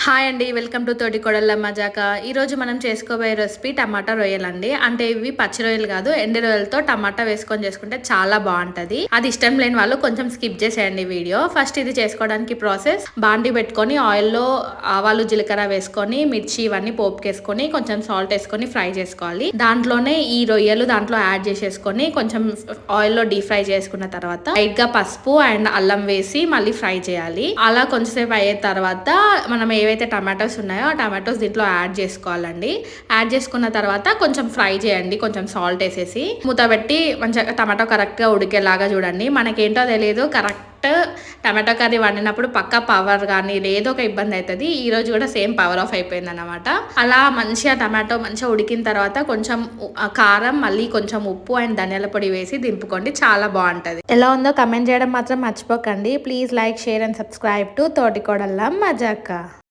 Hi అండి, welcome to తోటికోడళ్ళ మజాక. ఈరోజు మనం చేసుకోబోయే రెసిపీ టమాటా రొయ్యలు అండి. అంటే ఇవి పచ్చి రొయ్యలు కాదు, ఎండు రొయ్యలతో టమాటా వేసుకొని చేసుకుంటే చాలా బాగుంటది. అది ఇష్టం లేని వాళ్ళు కొంచెం స్కిప్ చేసేయండి వీడియో. ఫస్ట్ ఇది చేసుకోవడానికి ప్రాసెస్: బాండి పెట్టుకొని ఆయిల్లో ఆవాలు జీలకర్ర వేసుకొని మిర్చి ఇవన్నీ పోపుకేసుకొని కొంచెం సాల్ట్ వేసుకొని ఫ్రై చేసుకోవాలి. దాంట్లోనే ఈ రొయ్యలు దాంట్లో యాడ్ చేసేసుకొని కొంచెం ఆయిల్లో డీప్ ఫ్రై చేసుకున్న తర్వాత లైట్ గా పసుపు అండ్ అల్లం వేసి మళ్ళీ ఫ్రై చేయాలి. అలా కొంచెంసేపు అయ్యే తర్వాత మనం ఏవైతే టమాటోస్ ఉన్నాయో ఆ టమాటోస్ దీంట్లో యాడ్ చేసుకోవాలండి. యాడ్ చేసుకున్న తర్వాత కొంచెం ఫ్రై చేయండి, కొంచెం సాల్ట్ వేసేసి మూత పెట్టి మంచిగా టమాటో కరెక్ట్గా ఉడికేలాగా చూడండి. మనకేంటో తెలియదు, కరెక్ట్ టమాటో కర్రీ వండినప్పుడు పక్కా పవర్ కానీ ఏదో ఒక ఇబ్బంది అవుతుంది. ఈ రోజు కూడా సేమ్ పవర్ ఆఫ్ అయిపోయింది అనమాట. అలా మంచిగా టమాటో మంచిగా ఉడికిన తర్వాత కొంచెం కారం, మళ్ళీ కొంచెం ఉప్పు అండ్ ధనియాల పొడి వేసి దింపుకోండి, చాలా బాగుంటుంది. ఎలా ఉందో కమెంట్ చేయడం మాత్రం మర్చిపోకండి. Please like, share and subscribe to తోటికోడళ్ళ మజాక.